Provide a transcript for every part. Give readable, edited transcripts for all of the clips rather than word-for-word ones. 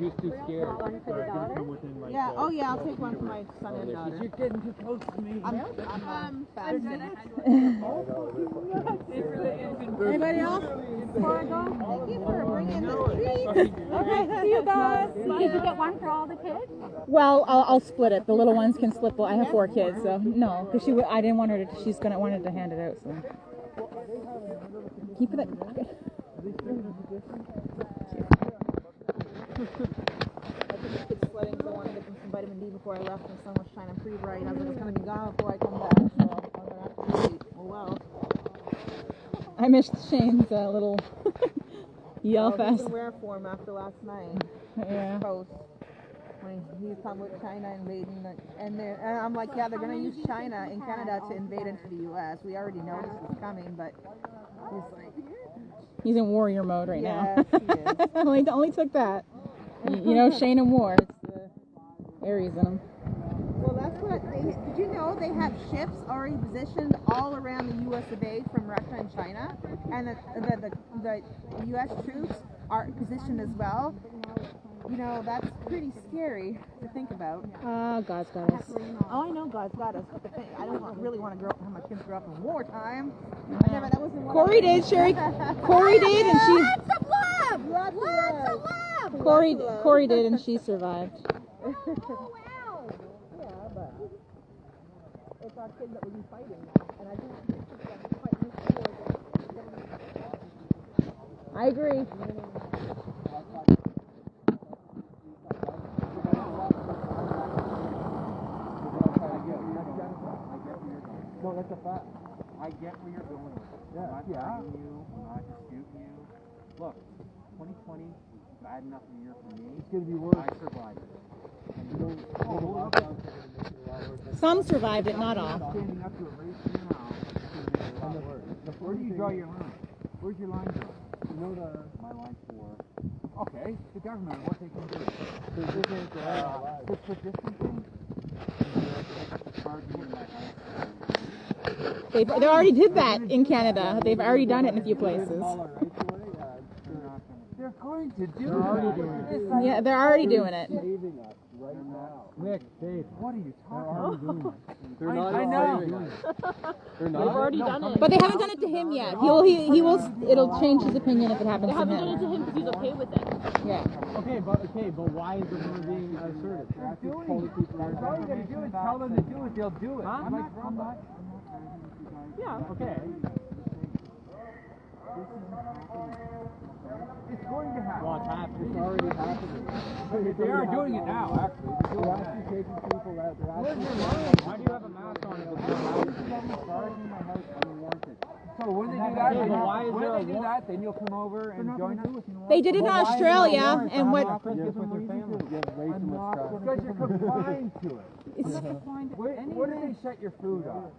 She was too scared. One for the daughter? Like, yeah. Oh yeah, I'll take one for my son and daughter. You're getting too close to me. I'm Anybody else? Before I go, thank you for bringing the treat. Okay, see you guys. Did you get one for all the kids? Well, I'll split it. The little ones can split. I have 4 kids, so no, because I didn't want her to. She's wanted to hand it out. So keep it. Okay. Sweating because I wanted to get them some vitamin D before I left, and the sun was shining pretty bright. I was like, it's gonna be gone before I come back, so I'm gonna have to wait. Oh well. I missed Shane's little yell fest. He's in rare form after last night. Yeah. Post when he's talking about China invading, and I'm like, yeah, they're gonna use China and Canada to invade into the U.S. We already know this is coming, but he's like, he's in warrior mode right yes, now. He is. only took that. You know, Shane and War. It's the Aries in him. Well, that's what did you know they have ships already positioned all around the U.S. of A from Russia and China, and the U.S. troops are positioned as well. You know, that's pretty scary to think about. God's got us. Oh, I know God's got us, but the thing, I don't really want to grow up, have my kids grow up in wartime. That wasn't what Corey did, Sherry. Corey did, and she. Lots of love! Lots of love! Corey did, and she survived. Oh, wow! Yeah, but it's our kids that would be fighting now, and I don't think it's going to fight this war. I agree. No, that's a fact. I get where you're going with it. I'm not fighting you. I'm not disputing you. Look, 2020 was bad enough a year for me. It's going to be worse. I survived it. And you know, Some survived it, not all. standing up to a race now. Where do you draw your line? Where's your line drawn? You know my line for. Okay, the government, what they can do. Social distancing. They already did that in Canada. They've already done it in a few places. They're going to do it. Yeah, they're already doing it. Nick, Dave, what are you talking about? They're not I know. They're not. They've already done it. But they haven't done it to him yet. He will. It'll change his opinion if it happens They to haven't done it him. to him because he's okay with it. Yeah. Okay, but why is the rumor being asserted? All you gotta do is tell them to do it, they'll do it. I'm not. Yeah. Okay. It's going to happen. Well, it's happening. It's already happening. They are doing it now, actually. They're actually taking people out. Why do you have a mask on? So when they do that, then you'll come over and join us. They did it in Australia, and what? Because you're confined to it. Where do they shut your food off?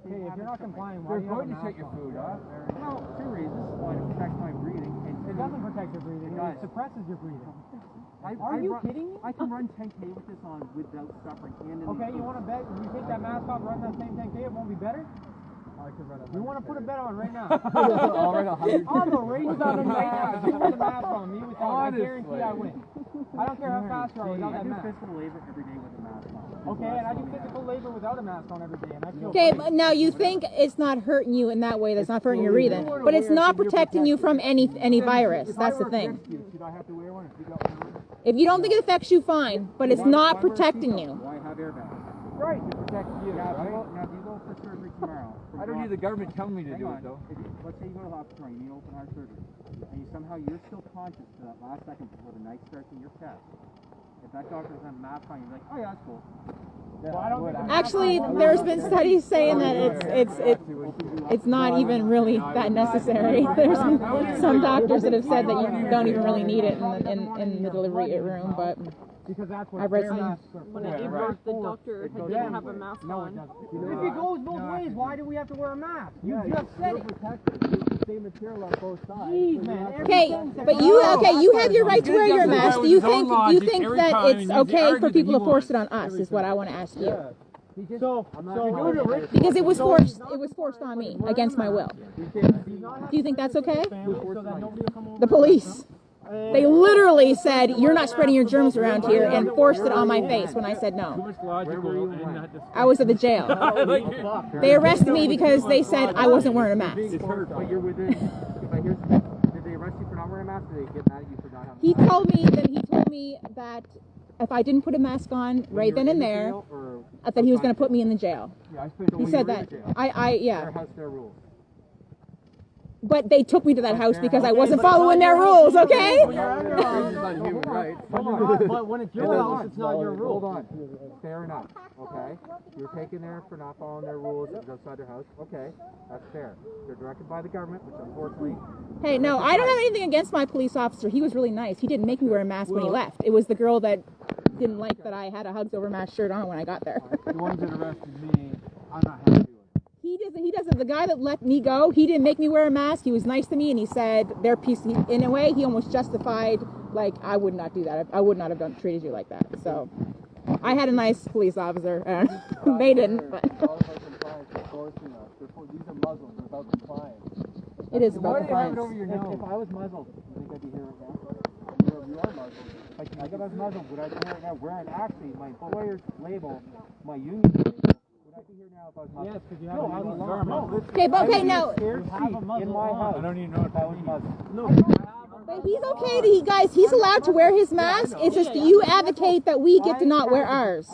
Okay, if you're not complying, why They're do you going to have a shut your mask food off. Well, 2 reasons. One, it protects my breathing. And on? It doesn't protect your breathing. It suppresses your breathing. Are you kidding me? I can run 10K with this on without suffering. Okay, you want to bet? If you take that mask off, run that same 10K, it won't be better? We want to put a bet on right now. I'll run 100. I'm a race on him right now. You with the mask on, me without. I guarantee I win. I don't care how fast you are without that mask. I do physical labor every day with a mask on. Okay, and I do physical labor without a mask on every day, and I feel Okay, great. but now you think it's not hurting you in that way. That's not hurting your breathing, but it's not protecting you from any virus. That's the thing. Should I have to wear one if you got one on? If you don't think it affects you, fine, but it's not protecting you. Why have airbags? Right, to protect you. Now, if you go for surgery tomorrow. I don't need the government telling me to do it, though. Let's say you go to the hospital and you need open heart surgery, and you're still conscious to that last second before the knife starts in your chest. If that doctor doesn't have a mask on, you're like, oh yeah, that's cool. Actually, there's been studies saying that it's not even really that necessary. There's some doctors that have said that you don't even really need it in the delivery room, but Because that's what I've read some. When I gave birth, the doctor didn't have a mask on. If it goes both ways, why do we have to wear a mask? You just said it. Same material on both sides. Jeez, man. Okay, but you have your right to wear your mask. Do you think that it's okay for people to force it on us? Is what I want to ask you. Because it was forced on me against my will. Do you think that's okay? The police. They literally literally said, "You're not spreading your germs around here," and forced it on my face when I said no. I was at the jail. They arrested me because they said I wasn't wearing a mask. But you're within. Did they arrest you for not wearing a mask? Or did they get mad at you for not having? He told me that if I didn't put a mask on right then and there, that he was going to put me in the jail. He said that. Yeah. Their rules. But they took me to that house because I wasn't following their rules, okay? But when it's your house, it's not your rule. Hold on. Fair enough, okay? You're taken there for not following their rules. It was outside their house. Okay, that's fair. They're directed by the government, which unfortunately... Hey, no, I don't have anything against my police officer. He was really nice. He didn't make me wear a mask when he left. It was the girl that didn't like that I had a Hugs Over Mask shirt on when I got there. The ones that arrested me, I'm not happy with. He doesn't. The guy that let me go, he didn't make me wear a mask. He was nice to me, and he said their piece. In a way, he almost justified, like, I would not do that. I would not have treated you like that. So, I had a nice police officer. They didn't, but. These are Muslims without compliance. It is about compliance. If I was Muslim, you think I'd be here right now? You are Muslim. Like, if I was Muslim, would I be here right now wearing actually my employer's label, my union label? Would I be here now if I was Muslim? Yes, because you have a Muslim garment. Okay, but okay, no. In my house. I don't even know if I was Muslim. No. But he's okay to, he's allowed to wear his mask. It's just you advocate that we get to not wear ours.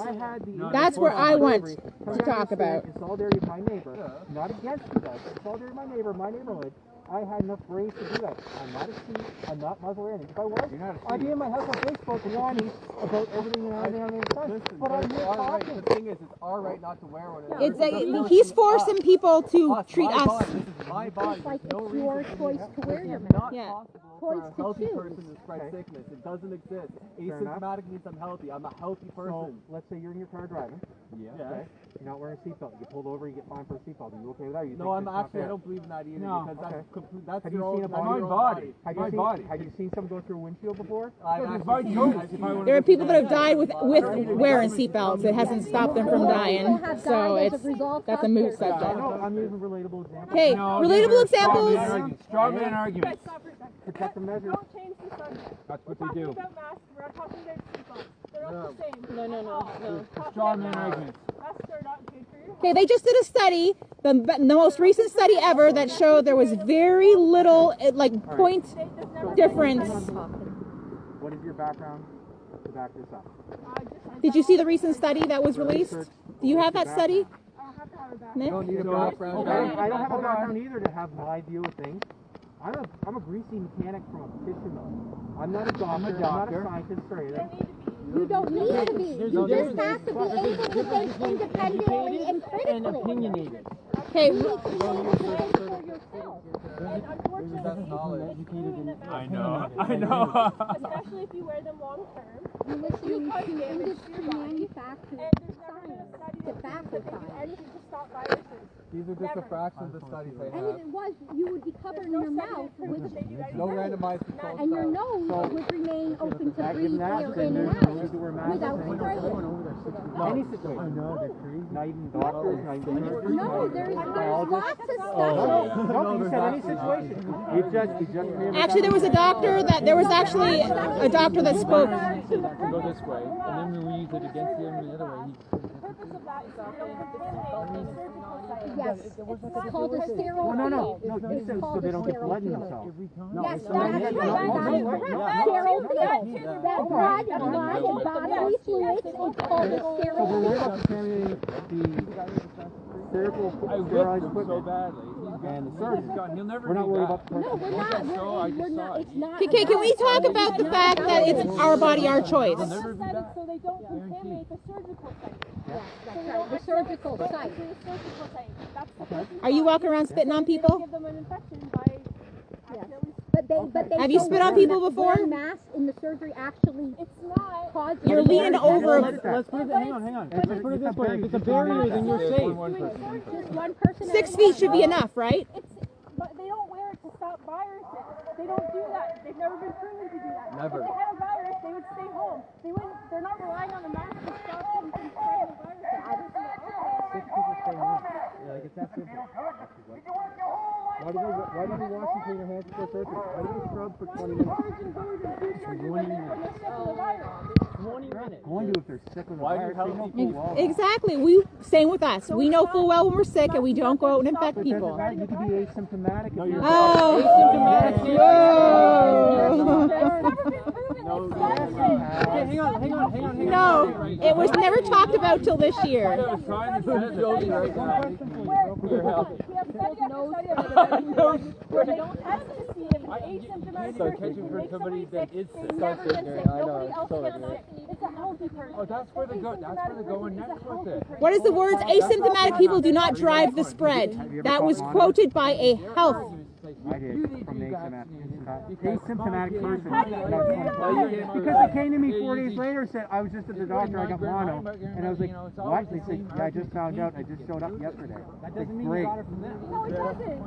That's where I want to talk about. In solidarity with my neighbor, not against you guys, in solidarity with my neighbor, my neighborhood, I had enough brains to do that. I'm not a Sikh, I'm not Muslim or anything. If I was, I'd be in my house on Facebook whining about everything and everything under the sun. But I'm here talking. The thing is, it's our right not to wear one. He's forcing people to treat us. This is my body. Like it's your choice to wear your mask. Not Yeah. possible for Choice a to healthy choose. person to spread sickness. It doesn't exist. Asymptomatic means I'm healthy. I'm a healthy So, person. let's say you're in your car driving. Yeah. Okay. You're not wearing a seatbelt. You get pulled over, you get fined for a seatbelt. Are you okay with that? Or you No, think I'm it's not actually, I fair? don't believe in that either No. because Okay. that's Have your you own, seen a that's body? your own body. Have My you body. seen someone go through a windshield before? I've It's actually my seen choice. it. If I wanna There are go people to that have died with wearing seatbelts. It hasn't stopped them from dying. So that's a moot subject. I'm using relatable examples. Okay, relatable examples. Straw man arguments. Protect the measure. Don't change the subject. That's what We're they do. talking about masks, we're not talking about seatbelts. They're not the same. No. Straw man arguments. Masks are not good for you. Okay, they just did a study, the most recent study ever, that showed there was very little, point difference. What is your background to back this up? Did you see the recent study that was released? Do you have that study? I'll have to have it back. Nick? I don't have a background either to have my view of things. I'm a greasy mechanic from a fishing boat. I'm not a doctor. I'm not a scientist or anything. You don't need to be. You just have to be able to think independently and critically. And opinionated. Okay, You need to be able to think for yourself. And unfortunately, I know. especially if you wear them long term, You're listening to industry manufacturers and there's never been a study to back the that they do science. anything to stop viruses. These are just a fraction of the studies they And have. if it was, you would be covering your mouth That with, they do anything. No randomized controlled and your studies. nose would remain open to breathe Given that, air then in and there's no out need to wear masks. without spraying. Any situation. Not even doctors, not even nurses. No, there's lots of stuff. No, you said any situation. You just actually there was a doctor that spoke. To go this way, and then we use it against him the other way. The purpose of that is so you don't contaminate the surgical site. Yes, it's called a sterile No, field. you said so they don't get blood in themselves. Yes, that's right. Sterile field. That blood and bodily fluids is called a So we're sterile worried field. about contaminating the surgical I sterilized whipped him so equipment badly. and the surgeons. He'll never We're not be worried back. about the No, person. we're not. We're not. It's not. Okay, can we talk about the fact that it's our body, our choice? So they don't contaminate the surgical site. The surgical site. The surgical site. That's the purpose. Are you walking around spitting on people? Give them an infection by accidentally. But they Have you don't spit on know people that before? wearing masks in the surgery actually It's not. causes. You're leaning over. Let's put it. Hang on. Let's put it this way. If it's a barrier, then you're safe. Just one person. 6 feet should be enough, right? But they don't wear it to stop viruses. They don't do that. They've never been proven to do that. Never. If they had a virus, they would stay home. They're not relying on the mask to stop them from spreading the virus. Like it's that simple. Why do you wash and clean your hands before surgery? Why do you scrub for 20 minutes? going to if they're sick with the Why do virus. health They know people- full well. Exactly. Same with us. We know full well when we're sick and we don't go out and infect But people. doesn't matter, you could be asymptomatic. No, if you're you're Oh. No, Okay, hang on. No, it was never talked about till this year. Where they don't test to see if asymptomatic So person catching for makes somebody that is sick, they never get sick. I know, Nobody it's else so gets ignorant. sick. It's a healthy person. Oh, that's where they're going next with it. What is the words? Asymptomatic people do not drive the spread. That was quoted by a health. I did from the asymptomatic person. How do you prove it? Because they came to me 4 days later and said, I was just at the doctor, I got mono. And I was like, what? They said, yeah, I just found out, I just showed up yesterday. That Like, doesn't mean great. you got it from them. No, it doesn't.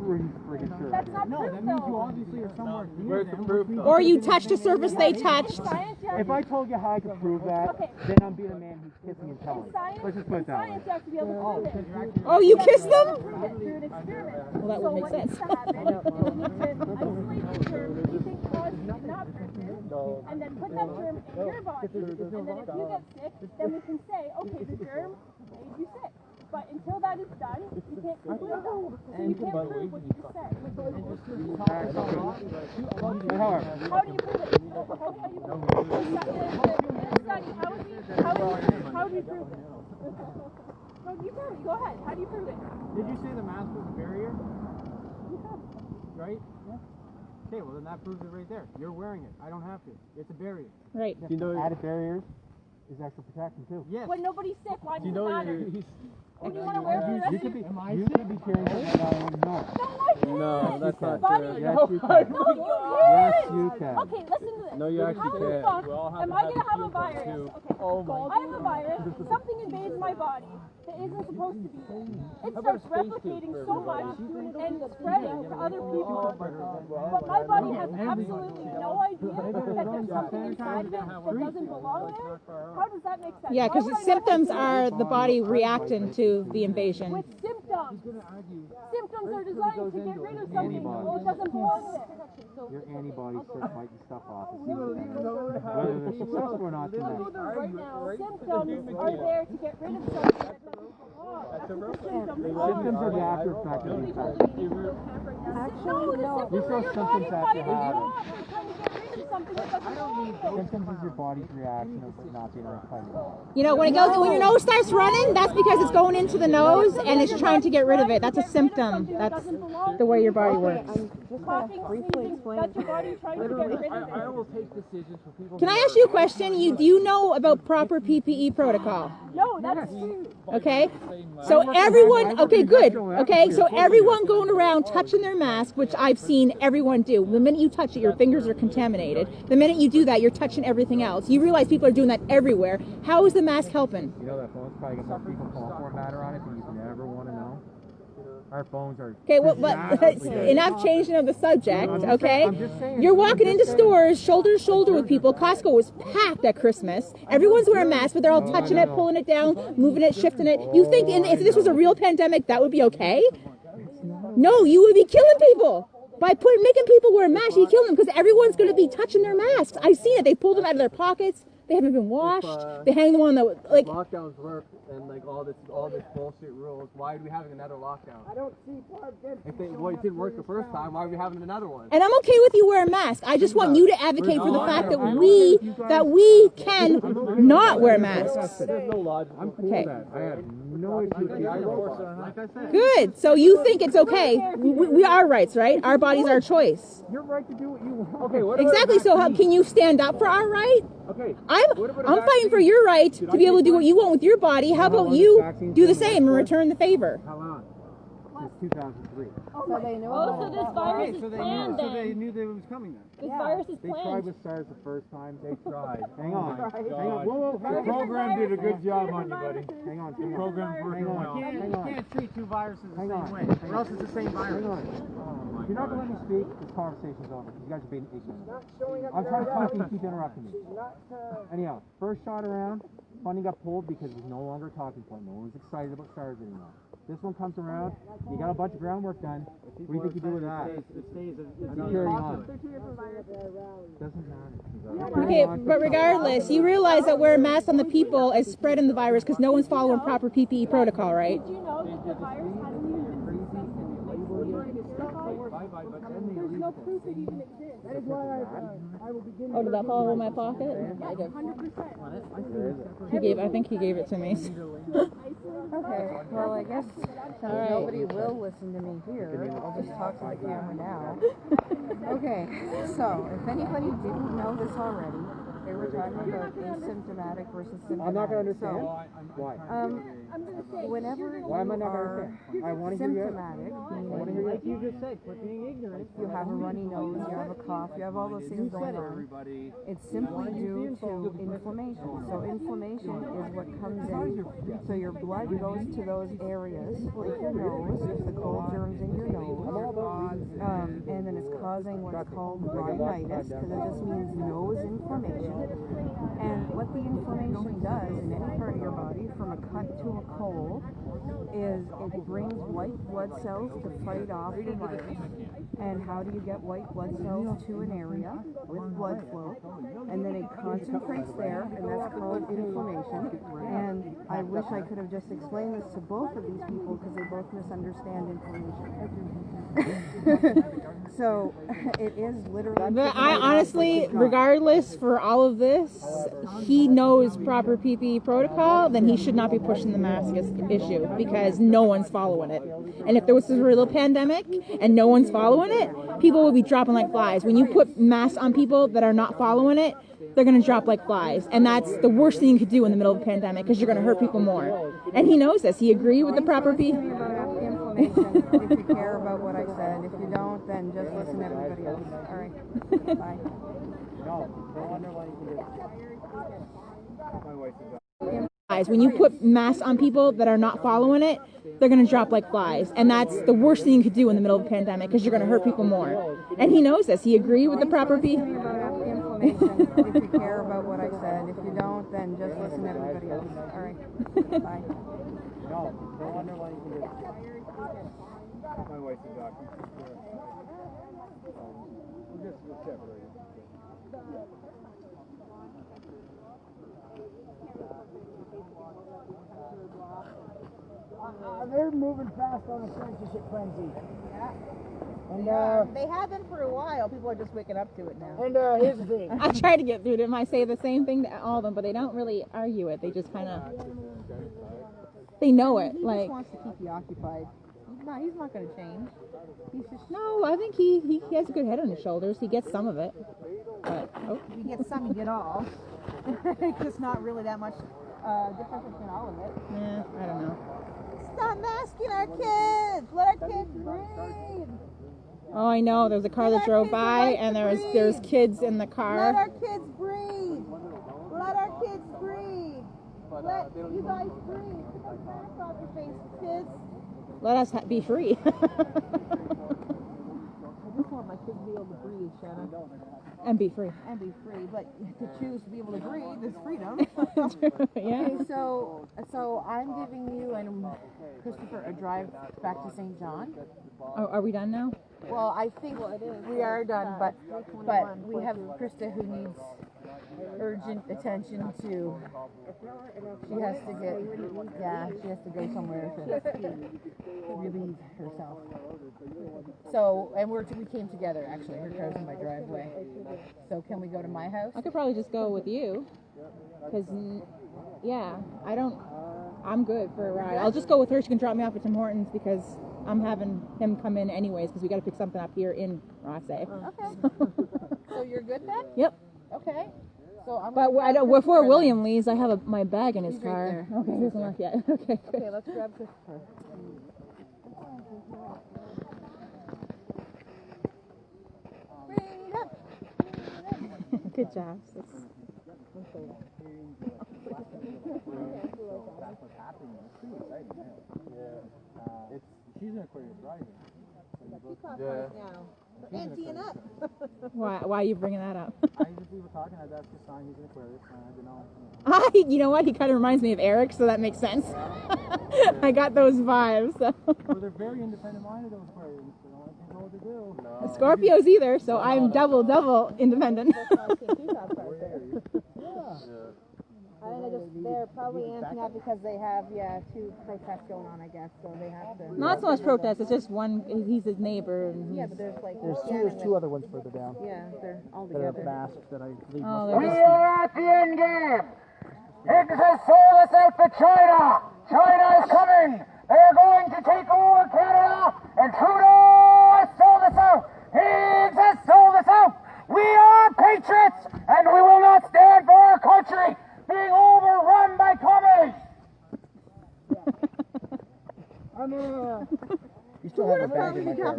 Pretty friggin' sure I That's did. not No, proof that means you though. obviously are somewhere near Where's the them. proof, though? Or you touched a surface they touched. Science, you have If I told you how I could prove that, Okay. then I'm being a man who's kissing and telling. science, Let's just put it that way. science, you have to be able to prove it. Oh, you kissed them? Prove it through an experiment. Well, that would make so sense. what needs to happen is we need to isolate the germ that you think caused you not pregnant, and then put that germ in your body. And then if you get sick, then we can say, okay, the germ made you sick. But until that is done, you can't conclude that. So you can't prove what you just said. How do you prove it? How do you prove it? Study, how do you prove it? No, you tell me. Go ahead. How do you prove it? Did you say the mask was a barrier? Right? Okay, well then that proves it right there. You're wearing it. I don't have to. It's a barrier. Right. You know, Added barriers is extra protection too. Yes. When nobody's sick, why does you it know matter? What do you want to wear for the rest You of could be, your you could be carrying something that I wouldn't know. no, that's not Buddy, true. Yes, you can. No, you Yes, can't. you can. Okay, listen to this. No, you actually How the can't. fuck We all have am to I have gonna a have a shield virus? too. Okay. Oh my I have a virus. Something invades my body that isn't supposed to be there. It How about starts a space suit replicating for so everybody? much and spreading to other people. But my body has absolutely no idea that there's something inside of it that doesn't belong there. How does that make sense? Yeah, because Why the would I not symptoms just- are the body reacting to the invasion. with symptoms. Symptoms are designed to get rid of something. Well, it doesn't belong there. Your antibodies start fighting stuff off. Whether they're successful or not, Right now, symptoms are there to get rid of something that doesn't belong. That's what the symptoms are. symptoms are the after effect of the infection. Actually, no. These are symptoms after having. Trying to get rid of something that doesn't belong there. Symptoms is your body's reaction of not being able to fight it off. You know, when your nose starts running, that's because it's going into the nose and it's trying to get rid of it. That's a symptom. That's the way your body works. Coughing, sneezing, that's your body trying to get rid of it. I will take decisions for people. Can I ask you a question? Do you know about proper PPE protocol? No, that's true. Okay? So everyone, okay, good. Okay, so everyone going around touching their mask, which I've seen everyone do. The minute you touch it, your fingers are contaminated. The minute you do that, you're touching everything else. You realize people are doing that everywhere. How is the mask helping? You know that phone's probably got some people format matter on it that you never want to know. Our phones are. Okay, well, but enough changing of the subject, okay? I'm just saying. You're walking into stores shoulder to shoulder with people. Costco was packed at Christmas. Everyone's wearing masks, but they're all touching it, pulling it down, moving it, shifting it. You think if this was a real pandemic, that would be okay? No, you would be killing people. By making people wear masks, you kill them because everyone's going to be touching their masks. I've seen it. They pull them out of their pockets. They haven't been washed. They hang them on the like. Lockdowns work and like all this bullshit rules. Why are we having another lockdown? I don't see if it didn't work the first time, why are we having another one? And I'm okay with you wearing a mask. I just want you to advocate for the fact that we can not wear masks. There's no logic. I'm cool Okay. with that. I have no issue with that. Like I said. Good. So you think it's okay? We are rights, right? Our body's our choice. You're right to do what you want. Okay, what Exactly. So how can you stand up for our right? Okay. I'm fighting for your right to be able to do what you want with your body. How about you do the same and return the favor? How long? Since 2003. So they know. Oh, so this virus is planned So they then. knew that it was coming then. This virus is They tried planned. with SARS the first time. They tried. Hang on. Hang on. God. Whoa, The program did a good job on you, buddy. Hang on. Hang on. Program's working well. You can't treat two viruses the Hang same on. way, or else it's the same virus. Hang on. If you're not going to let me speak, this conversation's over. You guys are being ignorant. I'm trying to talk and you keep interrupting me. Anyhow, first shot around, funding got pulled because it was no longer a talking point. No one's excited about SARS anymore. This one comes around, you got a bunch of groundwork done. What do you think you do with that? It stays You're carrying on. Doesn't matter. Okay, but regardless, you realize that wearing masks on the people is spreading the virus because no one's following proper PPE protocol, right? Did you know that the virus hasn't even been discussed in There's no proof it even exists. That is why I will begin. Oh, did that fall in my pocket? Yeah, 100%. I think he gave it to me. Okay, well, I guess since nobody will listen to me here, I'll just talk to the camera now. Okay, so if anybody didn't know this already, they were talking about asymptomatic versus symptomatic. I'm not going to understand. So, Why? whenever Why am I not you going to are understand? I want to hear you. symptomatic, meaning Like you just said, quit being ignorant. you have a runny nose, you have a cough, you have all those things going on, it's simply due to inflammation. So inflammation is what comes in, so your blood goes to those areas, like your nose, the cold germs in your nose, and then it's causing what's called rhinitis, because it just means nose inflammation. And what the inflammation does in any part of your body, from a cut to a cold, is it brings white blood cells to fight off the virus. And how do you get white blood cells to an area with blood flow? And then it concentrates there, and that's called inflammation. And I wish I could have just explained this to both of these people because they both misunderstand inflammation. So it is literally. But I honestly, regardless for all of this, he knows proper PPE protocol, then he should not be pushing the mask issue because no one's following it. And if there was a real pandemic and no one's following it, people will be dropping like flies. When you put masks on people that are not following it, they're going to drop like flies. And that's the worst thing you could do in the middle of a pandemic because you're going to hurt people more. And he knows this. He agreed with the proper PPE. Information if you care about what I said. If you don't, then just listen to everybody else. All right. Bye. When you put masks on people that are not following it, they're going to drop like flies. And that's the worst thing you could do in the middle of a pandemic because you're going to hurt people more. And he knows this. He agreed with the proper PPE. Information if you care about what I said. If you don't, then just listen to everybody else. All right. Bye. My wife's a doctor. We'll separate it. They're moving fast on the censorship frenzy. And They have been for a while. People are just waking up to it now. and here's the thing. I try to get through to him. I say the same thing to all of them, but they don't really argue it. They just kind of, they know it. He Like, just wants to keep you occupied. He's not going to change. He's just. no, I think he has a good head on his shoulders. He gets some of it. But, oh. You get some, you get all. It's just not really that much difference between all of it. Yeah, I don't know. Stop masking our kids. Let our kids breathe. Oh, I know. There was a car that drove by, and there's kids in the Let car. our kids breathe. Let our kids breathe. Let you guys breathe. Put those masks off your face, kids. Let us be free. I just want my kids to be able to breathe, Shanna. And be free. And be free, but to choose to be able to breathe is freedom. Yeah. Okay, so I'm giving you and Christopher a drive back to St. John. Oh, are we done now? Well, I think we are done, but we have Krista who needs urgent attention to. She has to go somewhere to relieve herself. So, and we came together actually. Her car's in my driveway. So can we go to my house? I could probably just go with you. Because, yeah, I'm good for a ride. I'll just go with her. She can drop me off at Tim Hortons because I'm having him come in anyways because we got to pick something up here in Rothsay. Okay. So you're good then? Yep. Okay. So I'm. But before William leaves, I have my bag in his He's right car. there. Okay, he hasn't left yet. Okay, good. Okay, let's grab Christopher. Good job. She's in Aquarius rising. Yeah. Emptying up. Why are you bringing that up? We were talking, that's the sign, he's an Aquarius, I don't know. You know what? He kind of reminds me of Eric, so that makes sense. I got those vibes. So. Well, they're very independent-minded, those Aquarians. They don't control what they do. Scorpios either, so I'm double independent. Probably amping up because they have, two protests going on, I guess, so they have to. Not so much protest. It's just one. He's his neighbor, and he's, But there's like. There's two other ones further down. Yeah, they're all That are together. masked that I believe oh, must they're be. just, at the end game. Higgs has sold us out to China. China is coming. They are going to take over Canada, and Trudeau has sold us out. Higgs has sold us out. We are patriots, and we will not stand for our country being overrun by commies. You still have a bag in my car.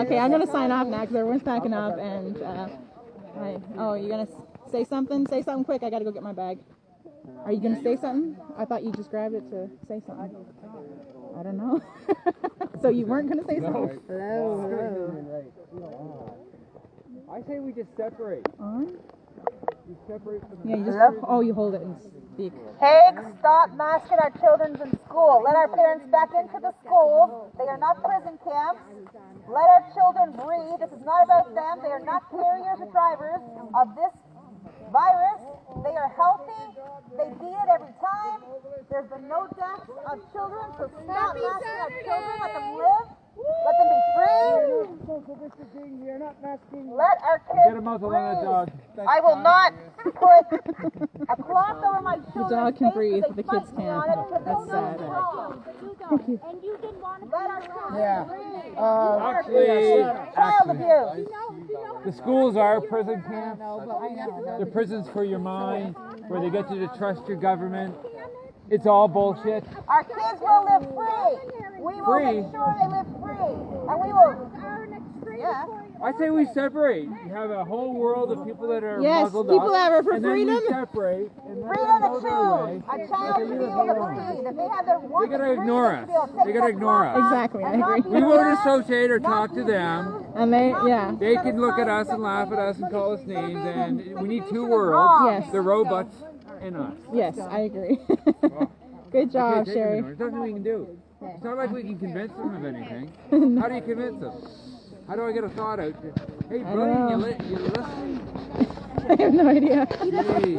okay, I'm gonna sign off now because everyone's packing up, and you're gonna say something? Say something quick. I gotta go get my bag. Are you gonna say something? I thought you just grabbed it to say something. I don't know. So you weren't gonna say something? Hello. I say we just separate. You separate from Yeah, you just. Oh, you hold it and speak. Higgs, stop masking our children in school. Let our parents back into the schools. They are not prison camps. Let our children breathe. This is not about them. They are not carriers or drivers of this virus. They are healthy. They beat it every time. There's been no deaths of children, so stop masking our children. Let them live. Let them be free. Let our kids Get a muzzle on that dog. I will not put a cloth over my children's The dog can face breathe, because but the they kids fight me on can't. it because That's they know sad. it's wrong. Thank you. And you didn't want to Let our children Yeah. breathe. Child abuse. The schools are prison camps. They're prisons for your mind, where they get you to trust your government. It's all bullshit. Our kids will live free. We will Free? make sure they live free. And we will. Yeah. I say we separate. You have a whole world of people that are Yes, muzzled people up, that are for and then freedom. we separate. And let Freedom them to go their way. choose. A child should be able to breathe. If they have their one They gotta to breathe, ignore they us. should be able to They take gotta that ignore cloth us. off Exactly, I and not agree. be We won't harassed, associate or not talk be to them. abused. And they, yeah. They can look at us and laugh at us and call us names, and we need two Segregation is worlds. wrong. Yes. The robots and us. Yes, I agree. Good job, Okay, take Sherry. them, There's nothing we can do. It's not like we can convince them of anything. How do you convince them? How do I get a thought out? Hey, I buddy, know. you listen? I have no idea. Hey.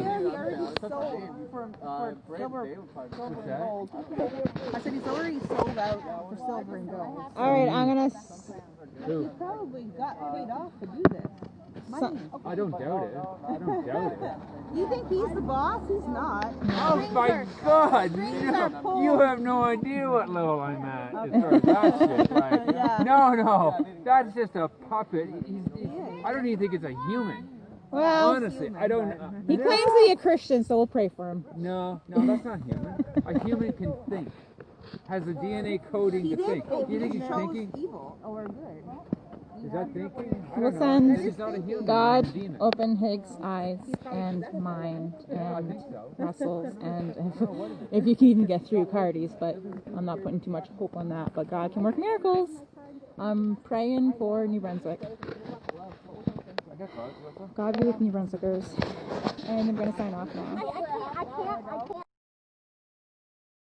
I said he's already sold out for silver and gold. All right, I'm gonna. Who? Probably got paid off to do this. I don't doubt it. I don't doubt it. You think he's the boss? He's not. Oh my God! You have no idea what level I'm at as far as that shit. Like, no, that's just a puppet. I don't even think it's a human. Well, Honestly, I don't. he claims to be a Christian, so we'll pray for him. No, that's not human. A human can think. Has a DNA coding to think. Do you think he's thinking? Evil or good. Is that thinking? I We'll don't know. send He's not a human. God, He's a demon. open Higgs' eyes and mind I and think so. Russell's, and if you can even get through Cardi's, but I'm not putting too much hope on that. But God can work miracles. I'm praying for New Brunswick. God be with New Brunswickers. And I'm going to sign off now. I can't.